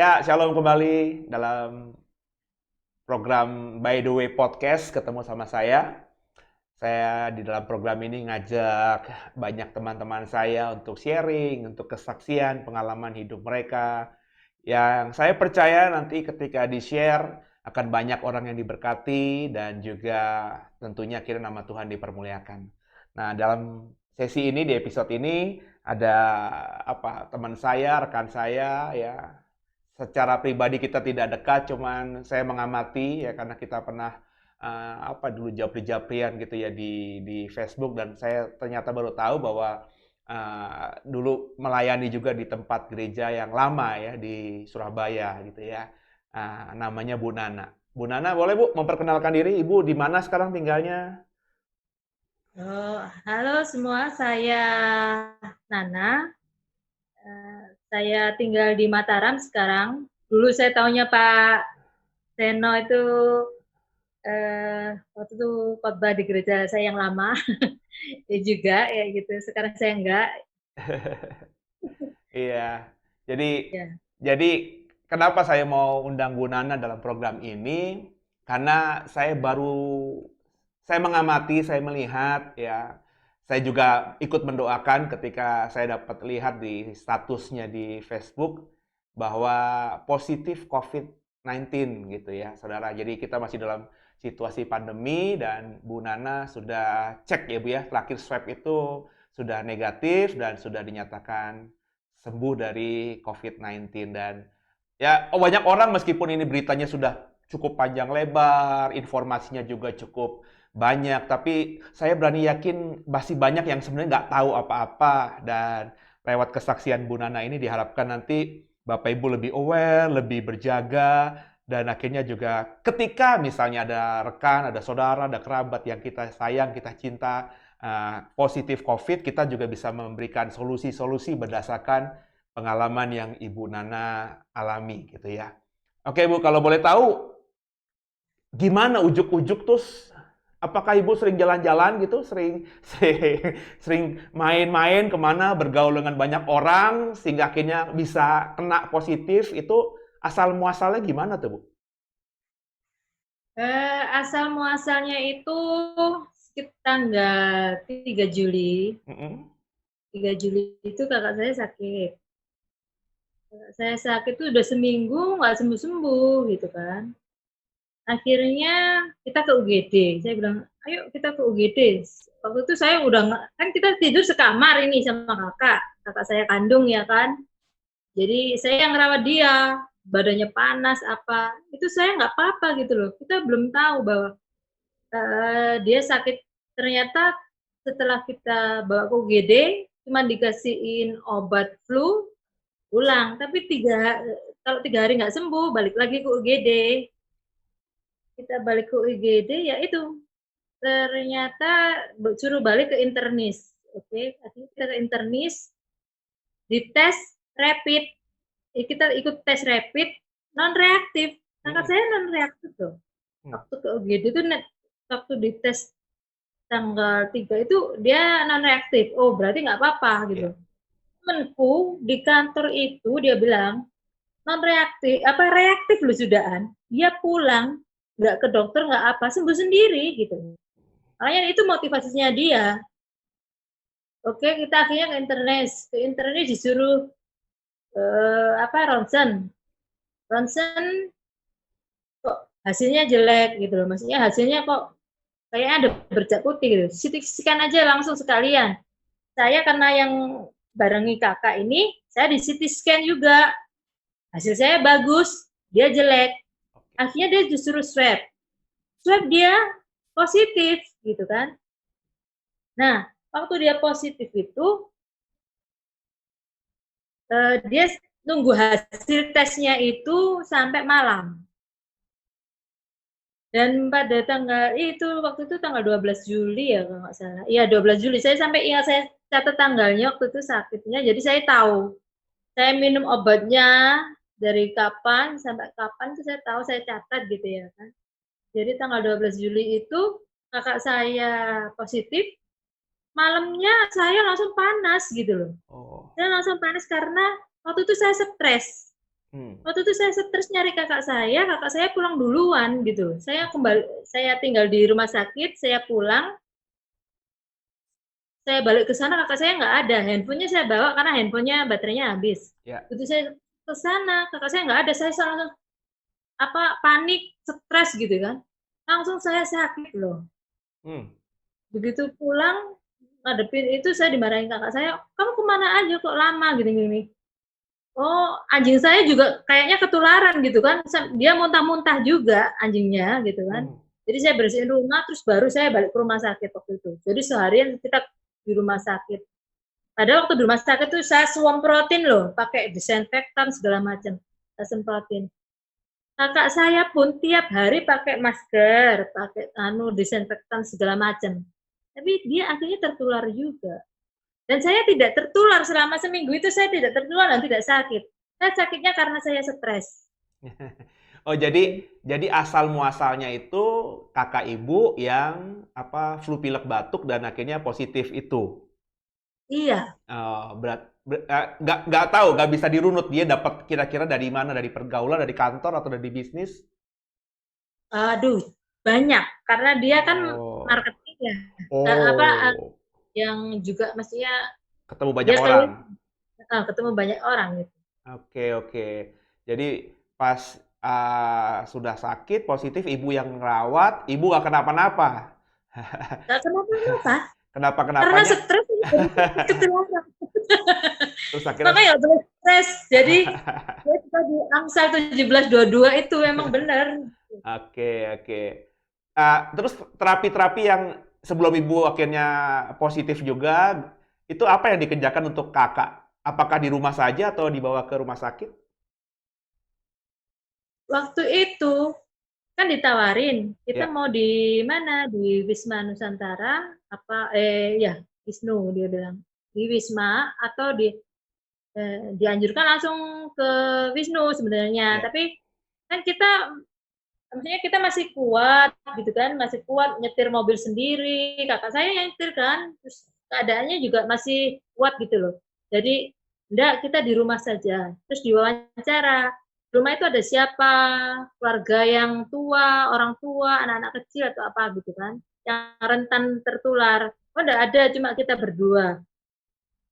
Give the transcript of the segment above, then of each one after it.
Ya, shalom kembali dalam program By the Way Podcast ketemu sama saya. Saya di dalam program ini ngajak banyak teman-teman saya untuk sharing, untuk kesaksian pengalaman hidup mereka. Yang saya percaya nanti ketika di-share akan banyak orang yang diberkati dan juga tentunya akhirnya nama Tuhan dipermuliakan. Nah, dalam sesi ini di episode ini ada teman saya, rekan saya ya. Secara pribadi kita tidak dekat, cuman saya mengamati ya karena kita pernah dulu japri-japrian gitu ya di Facebook dan saya ternyata baru tahu bahwa dulu melayani juga di tempat gereja yang lama ya di Surabaya gitu ya. Namanya Bu Nana. Bu Nana, boleh Bu memperkenalkan diri? Ibu di mana sekarang tinggalnya? Halo semua, saya Nana. Saya tinggal di Mataram sekarang. Dulu saya taunya Pak Seno itu waktu itu khotbah di gereja saya yang lama. Ya juga ya gitu. Sekarang saya enggak. Iya. Jadi Ya. jadi kenapa saya mau undang Bu Nana dalam program ini? Karena saya mengamati, saya melihat ya. Saya juga ikut mendoakan ketika saya dapat lihat di statusnya di Facebook bahwa positif COVID-19 gitu ya, Saudara. Jadi kita masih dalam situasi pandemi dan Bu Nana sudah cek ya Bu ya, terakhir swab itu sudah negatif dan sudah dinyatakan sembuh dari COVID-19 dan ya banyak orang meskipun ini beritanya sudah cukup panjang lebar, informasinya juga cukup banyak, tapi saya berani yakin masih banyak yang sebenarnya nggak tahu apa-apa dan lewat kesaksian Bu Nana ini diharapkan nanti Bapak Ibu lebih aware, lebih berjaga dan akhirnya juga ketika misalnya ada rekan, ada saudara, ada kerabat yang kita sayang, kita cinta positif COVID, kita juga bisa memberikan solusi-solusi berdasarkan pengalaman yang Ibu Nana alami gitu ya. Oke Bu, kalau boleh tahu gimana ujuk-ujuk terus apakah Ibu sering jalan-jalan gitu, sering sering sering main-main kemana, bergaul dengan banyak orang sehingga akhirnya bisa kena positif itu asal muasalnya gimana tuh Bu? Asal muasalnya itu sekitar tanggal 3 Juli. Mm-mm. 3 Juli itu kakak saya sakit. Saya sakit tuh udah seminggu nggak sembuh-sembuh gitu kan. Akhirnya kita ke UGD. Saya bilang, ayo kita ke UGD. Waktu itu saya udah kan kita tidur sekamar ini sama kakak saya kandung ya kan. Jadi saya yang rawat dia, badannya panas apa, itu saya nggak apa-apa gitu loh. Kita belum tahu bahwa dia sakit. Ternyata setelah kita bawa ke UGD, cuma dikasihin obat flu, pulang. Tapi kalau 3 hari nggak sembuh, balik lagi ke UGD. Kita balik ke UGD, ya itu ternyata suruh balik ke internis. Oke, akhirnya kita ke internis, dites rapid. Kita ikut tes rapid, non reaktif. Angkat Mm-mm. saya non reaktif tuh. Mm. Waktu ke UGD itu waktu dites tanggal 3 itu dia non reaktif. Oh, berarti nggak apa-apa gitu. Ya. Temenku di kantor itu dia bilang non reaktif, apa reaktif loh sudahan. Dia pulang, nggak ke dokter, nggak apa, sembuh sendiri gitu. Makanya itu motivasinya dia. Oke, kita akhirnya ke internet disuruh ronsen, ronsen kok hasilnya jelek gitu loh. Maksudnya hasilnya kok kayaknya ada bercak putih gitu. CT scan aja langsung sekalian. Saya karena yang barengi kakak ini, saya di CT scan juga. Hasil saya bagus, dia jelek. Oke. Akhirnya dia disuruh swab. Swab dia positif gitu kan. Nah, waktu dia positif itu dia nunggu hasil tesnya itu sampai malam. Dan pada tanggal itu waktu itu tanggal 12 Juli ya kalau nggak salah. Iya 12 Juli. Saya sampai ingat, saya catat tanggalnya waktu itu sakitnya. Jadi saya tahu. Saya minum obatnya dari kapan sampai kapan itu saya tahu, saya catat gitu ya kan. Jadi tanggal 12 Juli itu kakak saya positif, malamnya saya langsung panas gitu loh. Oh. Saya langsung panas karena waktu itu saya stres. Hmm. Waktu itu saya stres nyari kakak saya pulang duluan gitu. Saya tinggal di rumah sakit, saya pulang, saya balik ke sana kakak saya nggak ada, handphonenya saya bawa karena handphonenya baterainya habis. Ya. Begitu saya ke sana, kakak saya nggak ada, saya langsung panik, stres gitu kan. Langsung saya sakit loh. Hmm. Begitu pulang, ngadepin itu saya dimarahin kakak saya, "Kamu kemana aja kok lama?" Gini-gini. Oh, anjing saya juga kayaknya ketularan gitu kan, dia muntah-muntah juga anjingnya gitu kan. Hmm. Jadi saya bersihin rumah, terus baru saya balik ke rumah sakit waktu itu. Jadi seharian kita di rumah sakit. Padahal waktu di rumah sakit tuh saya semprotin loh, pakai disinfektan segala macam. Saya semprotin. Kakak saya pun tiap hari pakai masker, pakai disinfektan segala macam. Tapi dia akhirnya tertular juga. Dan saya tidak tertular selama seminggu itu, saya tidak tertular dan tidak sakit. Saya sakitnya karena saya stres. Oh, jadi asal muasalnya itu kakak ibu yang flu pilek batuk dan akhirnya positif itu. Iya, Oh, nggak tahu, nggak bisa dirunut dia dapat kira-kira dari mana, dari pergaulan, dari kantor atau dari bisnis. aduh, banyak karena dia kan Oh, marketing ya, oh, yang juga mestinya ketemu banyak dia orang. keluar ketemu banyak orang gitu. Oke, oke. Jadi pas sudah sakit positif, ibu yang ngerawat, ibu nggak kenapa-napa. Nggak kenapa-napa, karena Kenapa-kenapanya, stres jadi ketularan. terus akhirnya Makanya nggak boleh stres. Jadi dia suka di Amsal 17:22 itu memang benar. oke, oke. Terus terapi-terapi yang sebelum ibu akhirnya positif juga, itu apa yang dikerjakan untuk kakak? Apakah di rumah saja atau dibawa ke rumah sakit? Waktu itu kan ditawarin, kita Ya, mau di mana? Di Wisma Nusantara ya Wisnu dia bilang. Di Wisma atau dianjurkan langsung ke Wisnu sebenarnya. ya. Tapi kan maksudnya kita masih kuat gitu kan, masih kuat nyetir mobil sendiri. Kakak saya yang nyetir kan, terus keadaannya juga masih kuat gitu loh. Jadi enggak, kita di rumah saja. Terus diwawancara, rumah itu ada siapa, keluarga yang tua, orang tua, anak-anak kecil atau apa gitu kan, yang rentan tertular. Oh enggak ada, cuma kita berdua.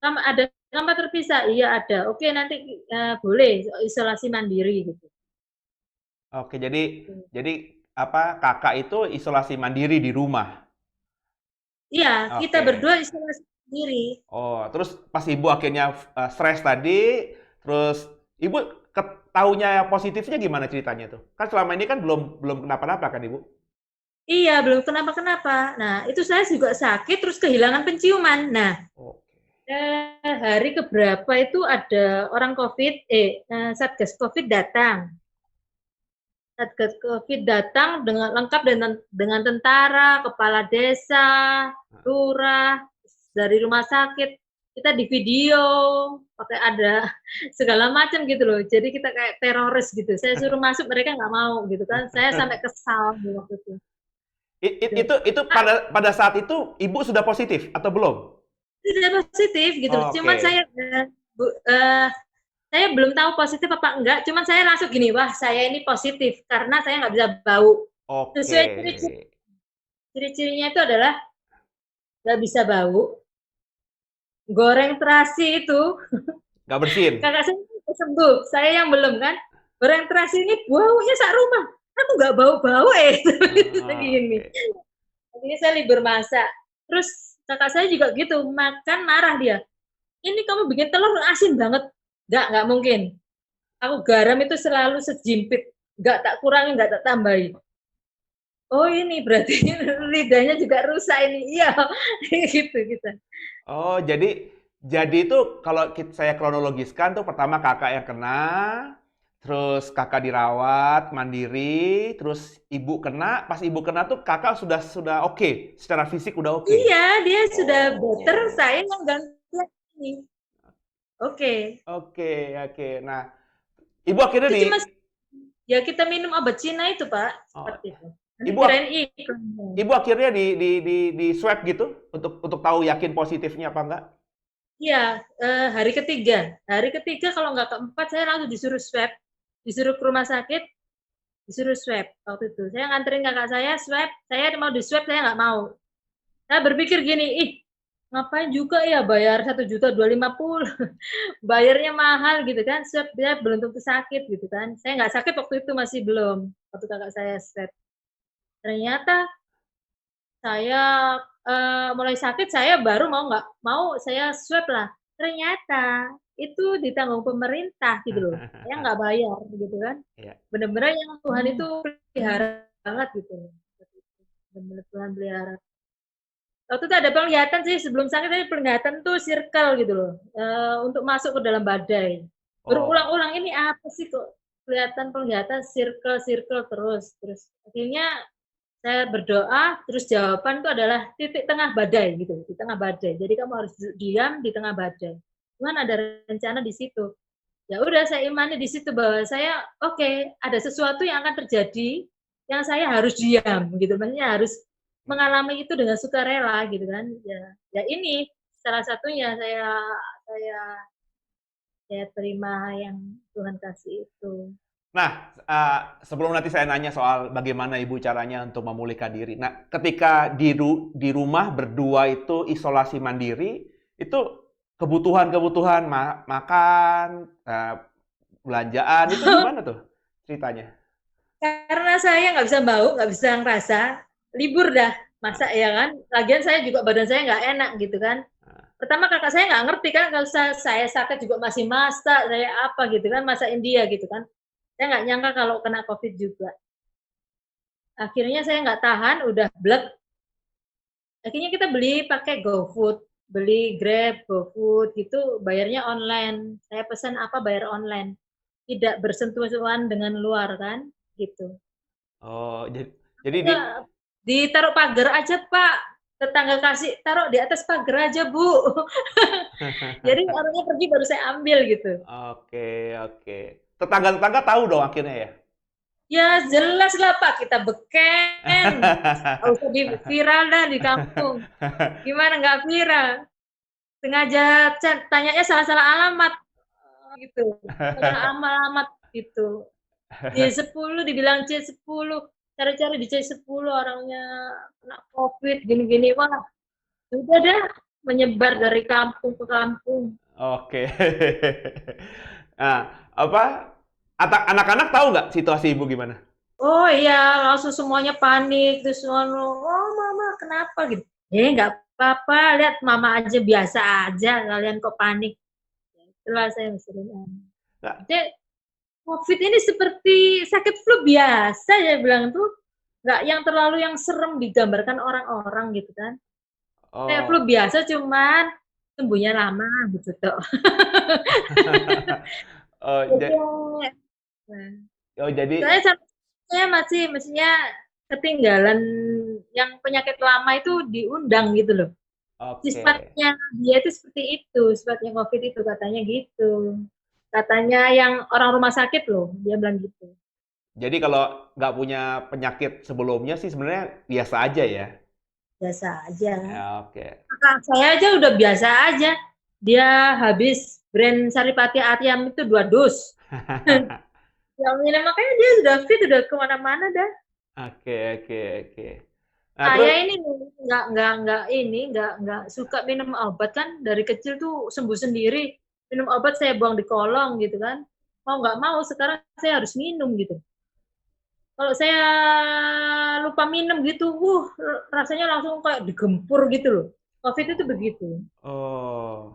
Ada kamar terpisah? Iya ada. Oke nanti boleh isolasi mandiri gitu. Oke, jadi kakak itu isolasi mandiri di rumah. Iya, kita Oke. berdua isolasi mandiri. Oh, terus pas ibu akhirnya stres tadi, terus ibu taunya positifnya gimana ceritanya tuh? Kan selama ini kan belum belum kenapa-napa kan ibu? Iya, belum kenapa-kenapa. Nah, itu saya juga sakit terus kehilangan penciuman. Nah, Oke. hari keberapa itu ada orang COVID, Satgas COVID datang. Satgas COVID datang dengan lengkap dengan tentara, kepala desa, lurah, dari rumah sakit. Kita di video, pakai ada segala macam gitu loh. Jadi kita kayak teroris gitu. Saya suruh masuk, mereka nggak mau gitu kan. Saya sampai kesal waktu itu. Itu pada saat itu ibu sudah positif atau belum? Tidak positif gitu. Oke. Cuman saya belum tahu positif apa enggak. Cuman saya langsung gini, wah saya ini positif karena saya nggak bisa bau. Oke. Sesuai ciri-cirinya itu adalah nggak bisa bau, goreng terasi itu, Nggak bersin. kakak saya udah sembuh, saya yang belum kan. Goreng terasi ini baunya sak rumah. Aku nggak bau-bau gini. Oke. Akhirnya saya libur masak. Terus kakak saya juga gitu, makan marah dia. Ini kamu bikin telur asin banget. Nggak mungkin. Aku garam itu selalu sejimpit. Nggak tak kurangi, nggak tak tambahin. Oh ini berarti lidahnya juga rusak ini. Iya, gitu gitu. Oh, jadi itu kalau saya kronologiskan tuh pertama kakak yang kena, terus kakak dirawat mandiri, terus ibu kena, pas ibu kena tuh kakak sudah oke, secara fisik udah oke. Iya, dia sudah better, Oh, saya yang ganti lagi. Oke. oke, oke. Nah, ibu akhirnya Itu cuma ya kita minum obat Cina itu, Pak, oh, seperti itu. Nanti ibu kirain iklan. ibu akhirnya di swab gitu untuk tahu yakin positifnya apa enggak? Iya, hari ketiga. Hari ketiga kalau nggak keempat saya langsung disuruh swab. disuruh ke rumah sakit, disuruh swab waktu itu. Saya nganterin kakak saya swab, saya mau di-swab saya nggak mau. Saya berpikir gini, ih ngapain juga ya bayar 1.250.000 bayarnya mahal gitu kan, swab dia belum tentu sakit gitu kan. Saya nggak sakit waktu itu masih belum, waktu kakak saya swab. Ternyata saya mulai sakit saya baru nggak mau saya swab lah. Ternyata itu ditanggung pemerintah gitu loh. Saya nggak bayar gitu kan. Iya. Bener-bener yang Tuhan itu pelihara banget gitu. Bener-bener Tuhan pelihara. Waktu itu ada penglihatan sih sebelum sakit tadi penglihatan tuh circle gitu loh. Untuk masuk ke dalam badai. Oh. Berulang-ulang ini apa sih kok penglihatan circle terus. Terus akhirnya saya berdoa, terus jawaban itu adalah titik tengah badai gitu, di tengah badai. Jadi kamu harus diam di tengah badai. Tuhan ada rencana di situ. Ya udah saya imani di situ bahwa saya oke, ada sesuatu yang akan terjadi yang saya harus diam gitu. Maksudnya harus mengalami itu dengan sukarela gitu kan. Ya, ya ini salah satunya saya saya terima yang Tuhan kasih itu. Nah, sebelum nanti saya nanya soal bagaimana Ibu caranya untuk memulihkan diri. Nah, ketika di rumah berdua itu isolasi mandiri, itu kebutuhan-kebutuhan makan, belanjaan itu gimana tuh ceritanya? Karena saya nggak bisa bau, nggak bisa ngerasa, libur dah, masa Nah, ya kan. Lagian saya juga badan saya nggak enak gitu kan. nah, Pertama kakak saya nggak ngerti kan kalau saya sakit juga masih masak, saya apa gitu kan, masak India gitu kan. Saya nggak nyangka kalau kena COVID juga. Akhirnya saya nggak tahan, udah blek. Akhirnya kita beli pakai GoFood, beli Grab, GoFood gitu, bayarnya online. Saya pesan apa bayar online, tidak bersentuhan dengan luar kan, gitu. oh, jadi di Enggak, ditaruh pagar aja, Pak. Tetangga kasih, taruh di atas pagar aja, Bu. Jadi orangnya pergi baru saya ambil gitu. Oke, oke. Tetangga-tetangga tahu dong akhirnya ya? Ya jelas lah, Pak, kita beken. Nggak usah di viral dah di kampung. Gimana nggak viral? Sengaja tanyanya salah-salah alamat gitu. Salah alamat gitu. C10 dibilang C10, cari-cari di C10 orangnya kena COVID gini-gini. Wah, udah dah, menyebar dari kampung ke kampung. Oke. Nah, apa, anak-anak tahu nggak situasi Ibu gimana? Oh iya, langsung semuanya panik, terus "Oh mama kenapa?" gitu. Nggak apa-apa, lihat mama aja biasa aja, kalian kok panik?" Itulah saya masukin. Nggak. Jadi COVID ini seperti sakit flu biasa ya bilang tuh, nggak yang terlalu yang serem digambarkan orang-orang gitu kan. Kayak flu Oh. biasa cuman sembuhnya lama gitu tok. Oh, Jadi nah, oh, jadi saya masih maksudnya ketinggalan yang penyakit lama itu diundang gitu loh. oke. Sifatnya dia itu seperti itu, sifatnya COVID itu katanya gitu. Katanya yang orang rumah sakit loh, dia bilang gitu. Jadi kalau nggak punya penyakit sebelumnya sih sebenarnya biasa aja ya. Biasa aja. Ya, oke. Kakak saya aja udah biasa aja. Dia habis brand Saripati Atyam itu 2 dus. Yang ini makanya dia udah fit, udah kemana-mana dah. Oke, oke, oke. Nah, Saya terus, ini nggak suka minum obat kan dari kecil tuh sembuh sendiri. Minum obat saya buang di kolong gitu kan. Mau nggak mau sekarang saya harus minum gitu. Kalau saya lupa minum gitu, rasanya langsung kayak digempur gitu loh. COVID itu begitu. oh,